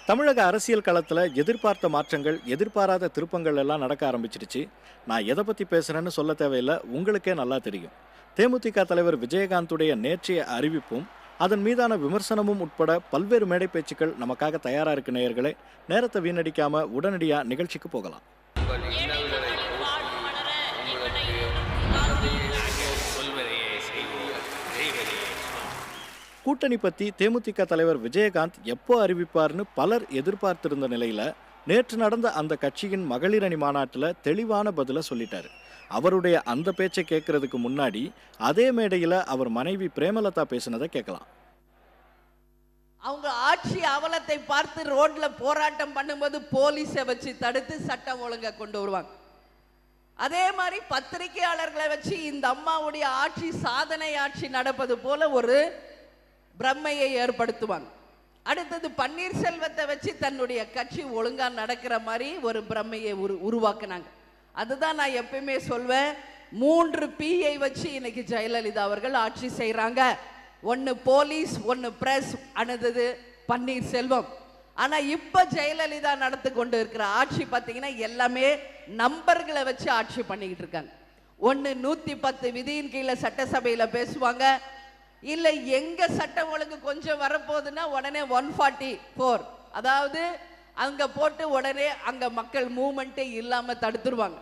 தமிழக அரசியல் களத்தில் எதிர்பார்த்த மாற்றங்கள், எதிர்பாராத திருப்பங்கள் எல்லாம் நடக்க ஆரம்பிச்சிடுச்சு. நான் எதை பற்றி பேசுகிறேன்னு சொல்ல தேவையில்லை, உங்களுக்கே நல்லா தெரியும். தேமுதிக தலைவர் விஜயகாந்துடைய நேற்றைய அறிவிப்பும் அதன் மீதான விமர்சனமும் உட்பட பல்வேறு மேடை பேச்சுக்கள் நமக்காக தயாராக இருக்கு. நேயர்களே, நேரத்தை வீணடிக்காமல் உடனடியாக நிகழ்ச்சிக்கு போகலாம். கூட்டணி பற்றி தேமுதிக தலைவர் விஜயகாந்த் எப்போ அறிவிப்பார்னு பலர் எதிர்பார்த்திருந்த நிலையில் நேற்று நடந்த அந்த கட்சியின் மகளிர் அணி மாநாட்டில் தெளிவான பதிலை சொல்லிட்டாரு. அவருடைய அந்த பேச்சை கேட்கறதுக்கு முன்னாடி அதே மேடையில் அவர் மனைவி பிரேமலதா பேசினதை கேட்கலாம். அவங்க ஆட்சி அவலத்தை பார்த்து ரோட்ல போராட்டம் பண்ணும்போது போலீஸை வச்சு தடுத்து சட்டம் ஒழுங்கை கொண்டு வருவாங்க. அதே மாதிரி பத்திரிகையாளர்களை வச்சு இந்த அம்மாவுடைய ஆட்சி சாதனை ஆட்சி நடப்பது போல ஒரு பிரம்மையை ஏற்படுத்துவாங்க. அடுத்தது பன்னீர்செல்வத்தை வச்சு தன்னுடைய கட்சி ஒழுங்கா நடக்கிற மாதிரி ஒரு பிரம்மையை உருவாக்குனாங்க. அதுதான் நான் எப்பயுமே சொல்வேன், 3 Pயை வச்சு இன்னைக்கு ஜெயலலிதா அவர்கள் ஆட்சி செய்யறாங்க. ஒன்னு போலீஸ், ஒன்னு பிரஸ், அடுத்தது பன்னீர்செல்வம். ஆனா இப்ப ஜெயலலிதா நடத்தி கொண்டு இருக்கிற ஆட்சி பார்த்தீங்கன்னா எல்லாமே நம்பர்களை வச்சு ஆட்சி பண்ணிக்கிட்டு இருக்காங்க. ஒன்னு 110 விதியின் கீழே சட்டசபையில பேசுவாங்க, இல்ல எங்க சட்டம் ஒழுங்கு கொஞ்சம் வரப்போகுதுன்னா உடனே 144, அதாவது அங்க போட்டு உடனே அங்க மக்கள் மூவ்மெண்ட்டே இல்லாம தடுத்துருவாங்க.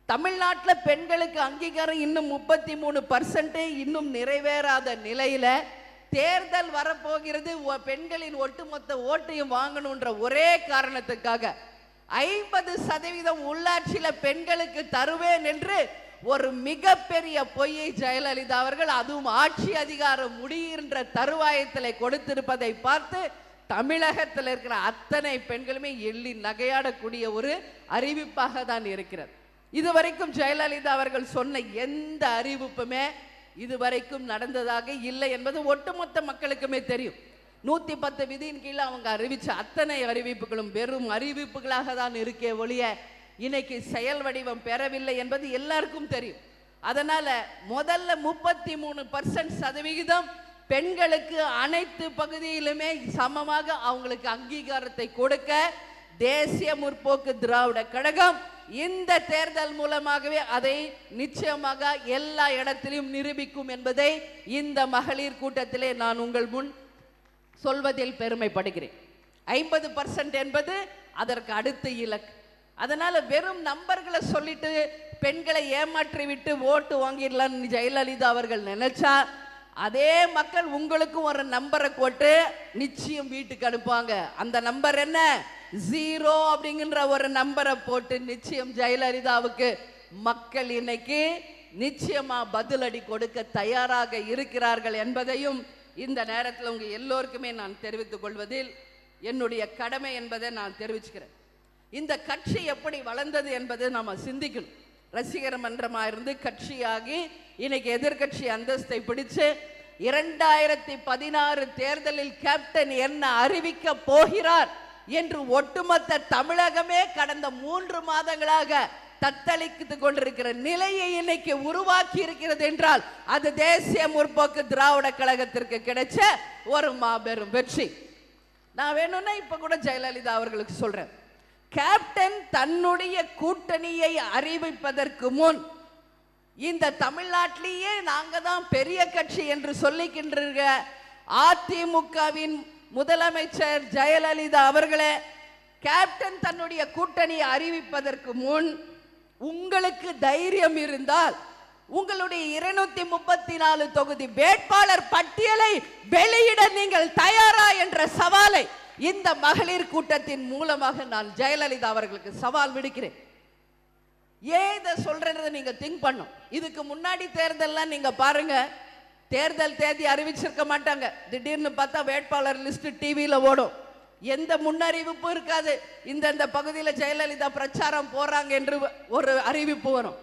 தமிழ்நாட்டில் பெண்களுக்கு அங்கீகாரம் இன்னும் 33% இன்னும் நிறைவேறாத நிலையில தேர்தல் வரப்போகிறது. பெண்களின் ஒட்டுமொத்த ஓட்டையும் வாங்கணுன்ற ஒரே காரணத்துக்காக 50% உள்ளாட்சியில பெண்களுக்கு தருவேன் என்று ஒரு மிகப்பெரிய பொய்யை ஜெயலலிதா அவர்கள், அதுவும் ஆட்சி அதிகாரம் முடிகின்ற தருவாயத்தில் கொடுத்திருப்பதை பார்த்து தமிழகத்தில் இருக்கிற அத்தனை பெண்களுமே எள்ளி நகையாடக்கூடிய ஒரு அறிவிப்பாக தான் இருக்கிறது. இதுவரைக்கும் ஜெயலலிதா அவர்கள் சொன்ன எந்த அறிவிப்புமே இதுவரைக்கும் நடந்ததாக இல்லை என்பது ஒட்டுமொத்த மக்களுக்குமே தெரியும். 110 விதியின் கீழே அவங்க அறிவிச்ச அத்தனை அறிவிப்புகளும் வெறும் அறிவிப்புகளாக தான் இருக்கே ஒழிய இன்னைக்கு செயல் வடிவம் பெறவில்லை என்பது எல்லாருக்கும் தெரியும். அதனால முதல்ல 33% பெண்களுக்கு அனைத்து பகுதியிலுமே சமமாக அவங்களுக்கு அங்கீகாரத்தை கொடுக்க தேசிய முற்போக்கு திராவிட கழகம் இந்த தேர்தல் மூலமாகவே அதை நிச்சயமாக எல்லா இடத்திலும் நிரூபிக்கும் என்பதை இந்த மகளிர் கூட்டத்திலே நான் உங்கள் முன் சொல்வதில் பெருமைப்படுகிறேன். 50% என்பது அதற்கு அடுத்த இலக்கு. அதனால வெறும் நம்பர்களை சொல்லிட்டு பெண்களை ஏமாற்றி விட்டு ஓட்டு வாங்கிடலான்னு ஜெயலலிதா அவர்கள் நினைச்சா, அதே மக்கள் உங்களுக்கும் ஒரு நம்பரை போட்டு நிச்சயம் வீட்டுக்கு அனுப்புவாங்க. அந்த நம்பர் என்ன? 0 அப்படிங்கிற ஒரு நம்பரை போட்டு நிச்சயம் ஜெயலலிதாவுக்கு மக்கள் இன்னைக்கு நிச்சயமா பதிலடி கொடுக்க தயாராக இருக்கிறார்கள் என்பதையும் இந்த நேரத்தில் உங்க எல்லோருக்குமே நான் தெரிவித்துக் கொள்வதில் என்னுடைய கடமை என்பதை நான் தெரிவிச்சுக்கிறேன். இந்த கட்சி எப்படி வளர்ந்தது என்பதை நாம சிந்திக்கணும். ரசிகர் மன்றமா இருந்து கட்சியாகி இன்னைக்கு எதிர்கட்சி அந்தஸ்தை பிடிச்சு 2016 தேர்தலில் கேப்டன் என்ன அறிவிக்க போகிறார் என்று ஒட்டுமொத்த தமிழகமே கடந்த 3 மாதங்களாக தத்தளித்து கொண்டிருக்கிற நிலையை இன்னைக்கு உருவாக்கி இருக்கிறது என்றால் அது தேசிய முற்போக்கு திராவிட கழகத்திற்கு கிடைச்ச ஒரு மாபெரும் வெற்றி. நான் வேணும்னா இப்ப கூட ஜெயலலிதா அவர்களுக்கு சொல்றேன், கேப்டன் தன்னுடைய கூட்டணியை அறிவிப்பதற்கு முன் இந்த தமிழ்நாட்டிலேயே நாங்க தான் பெரிய கட்சி என்று சொல்லிக்கின்ற அதிமுகவின் முதலமைச்சர் ஜெயலலிதா அவர்களே, கேப்டன் தன்னுடைய கூட்டணியை அறிவிப்பதற்கு முன் உங்களுக்கு தைரியம் இருந்தால் உங்களுடைய 234 தொகுதி வேட்பாளர் பட்டியலை வெளியிட நீங்கள் தயாரா என்ற சவாலை இந்த மகளிர் கூட்டத்தின் மூலமாக நான் ஜெயலலிதா அவர்களுக்கு சவால் விடுக்கிறேன். ஏன் இதை சொல்றது நீங்க திங்க் பண்ணும். இதுக்கு முன்னாடி தேர்தல்லாம் நீங்க பாருங்க, தேர்தல் தேதி அறிவிச்சிருக்க மாட்டாங்க. திடீர்னு பார்த்தா வேட்பாளர் லிஸ்ட் டிவியில ஓடும், எந்த முன்னறிவிப்பும் இருக்காது. இந்த பகுதியில் ஜெயலலிதா பிரச்சாரம் போறாங்க என்று ஒரு அறிவிப்பு வரும்.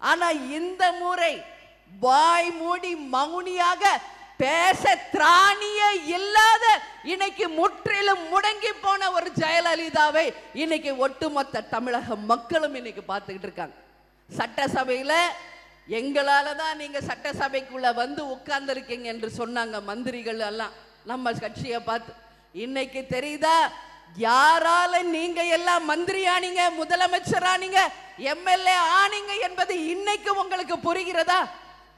ஆனா இந்த முறை வாய் மூடி மௌனியாக பேச திராணியே இல்லாத இன்னைக்கு முற்றிலும் முடங்கி போன ஒரு ஜெயலலிதாவை இன்னைக்கு ஒட்டுமொத்த தமிழக மக்களும் இன்னைக்கு பார்த்துக்கிட்டு இருக்காங்க. சட்டசபையில எங்களால தான் நீங்க சட்டசபைக்குள்ள வந்து உட்கார்ந்துருக்கீங்க என்று சொன்னாங்க மந்திரிகள் எல்லாம் நம்ம கட்சியை பார்த்து. இன்னைக்கு தெரியுதா, யாரால நீங்க எல்லாம் மந்திரி ஆனீங்க, முதலமைச்சர் ஆனீங்க, எம்எல்ஏ ஆனீங்க என்பது இன்னைக்கு உங்களுக்கு புரிகிறதா?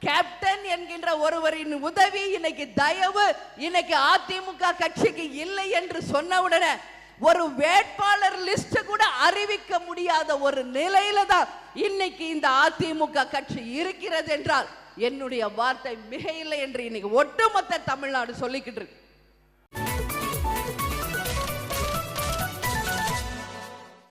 கேப்டன் என்கின்ற ஒருவரின் உதவி, இன்னைக்கு தயவு, இன்னைக்கு அதிமுக கட்சிக்கு இல்லை என்று சொன்ன உடனே ஒரு வேட்பாளர் லிஸ்ட் கூட அறிவிக்க முடியாத ஒரு நிலையில தான் இன்னைக்கு இந்த அதிமுக கட்சி இருக்கிறது என்றால் என்னுடைய வார்த்தை மிக இல்லை என்று இன்னைக்கு ஒட்டுமொத்த தமிழ்நாடு சொல்லிக்கிட்டு இருக்கு.